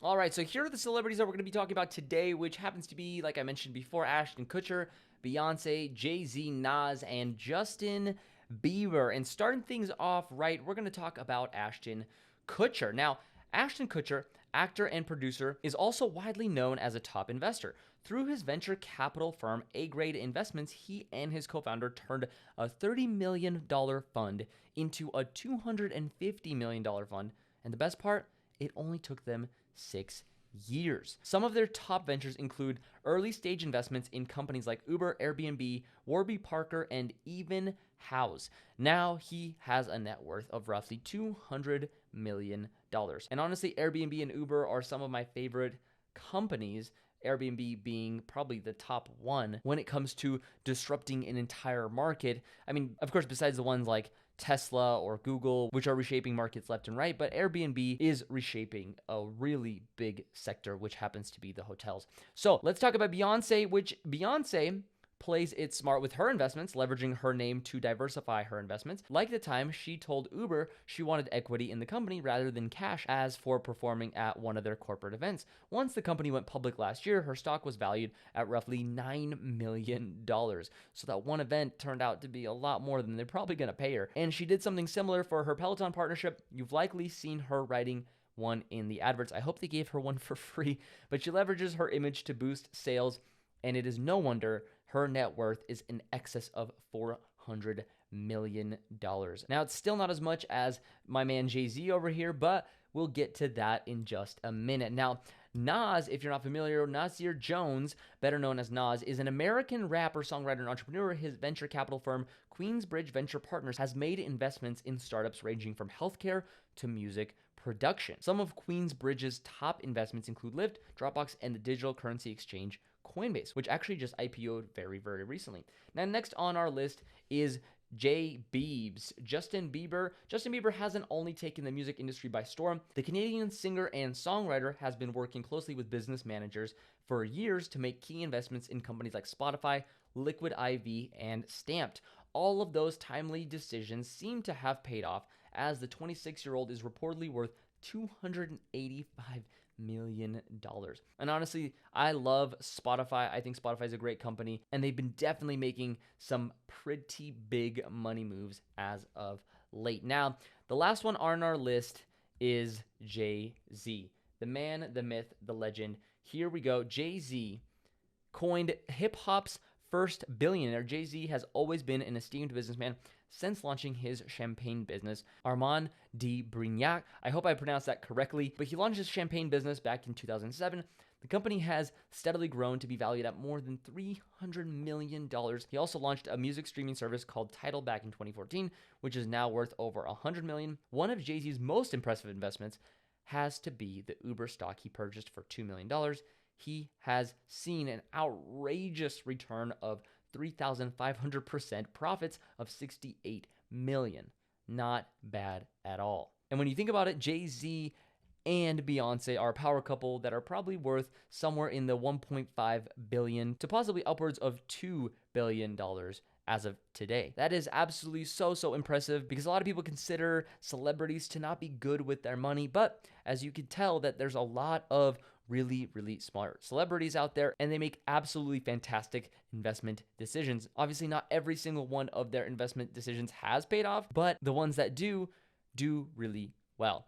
All right, so here are the celebrities that we're going to be talking about today, which happens to be, like I mentioned before, Ashton Kutcher, Beyonce, JayZ, Nas, and Justin Bieber. And starting things off right, we're going to talk about Ashton Kutcher. Now, Ashton Kutcher, actor and producer, is also widely known as a top investor. Through his venture capital firm, A-Grade Investments, he and his co-founder turned a $30 million fund into a $250 million fund. And the best part, it only took them 6 years. Some of their top ventures include early stage investments in companies like Uber, Airbnb, Warby Parker, and even House. Now he has a net worth of roughly $200 million. And honestly, Airbnb and Uber are some of my favorite companies. Airbnb being probably the top one when it comes to disrupting an entire market. I mean, of course, besides the ones like Tesla or Google, which are reshaping markets left and right, but Airbnb is reshaping a really big sector, which happens to be the hotels. So let's talk about Beyonce, which Beyonce plays it smart with her investments, leveraging her name to diversify her investments. Like the time she told Uber she wanted equity in the company rather than cash as for performing at one of their corporate events. Once the company went public last year, her stock was valued at roughly $9 million. So that one event turned out to be a lot more than they're probably going to pay her. And she did something similar for her Peloton partnership. You've likely seen her writing one in the adverts. I hope they gave her one for free, but she leverages her image to boost sales, and it is no wonder her net worth is in excess of $400 million. Now, it's still not as much as my man JayZ over here, but we'll get to that in just a minute. Now, Nas, if you're not familiar, Nasir Jones, better known as Nas, is an American rapper, songwriter, and entrepreneur. His venture capital firm, Queensbridge Venture Partners, has made investments in startups ranging from healthcare to music production. Some of Queensbridge's top investments include Lyft, Dropbox, and the digital currency exchange Coinbase, which actually just IPO'd very, very recently. Now, next on our list is Biebs. Justin Bieber. Justin Bieber hasn't only taken the music industry by storm. The Canadian singer and songwriter has been working closely with business managers for years to make key investments in companies like Spotify, Liquid IV, and Stamped. All of those timely decisions seem to have paid off, as the 26-year-old is reportedly worth $285 million. And honestly, I love Spotify. I think Spotify is a great company, and they've been definitely making some pretty big money moves as of late. Now, the last one on our list is JayZ. The man, the myth, the legend. Here we go. JayZ coined hip-hop's first billionaire. JayZ has always been an esteemed businessman since launching his champagne business, Armand de Brignac. I hope I pronounced that correctly, but he launched his champagne business back in 2007. The company has steadily grown to be valued at more than $300 million. He also launched a music streaming service called Tidal back in 2014, which is now worth over $100 million. One of JayZ's most impressive investments has to be the Uber stock he purchased for $2 million. He has seen an outrageous return of 3,500%, profits of $68 million. Not bad at all. And when you think about it, JayZ and Beyonce are a power couple that are probably worth somewhere in the $1.5 billion to possibly upwards of $2 billion as of today. That is absolutely so impressive, because a lot of people consider celebrities to not be good with their money, but as you can tell, that there's a lot of really smart celebrities out there, and they make absolutely fantastic investment decisions. Obviously, not every single one of their investment decisions has paid off, but the ones that do really well.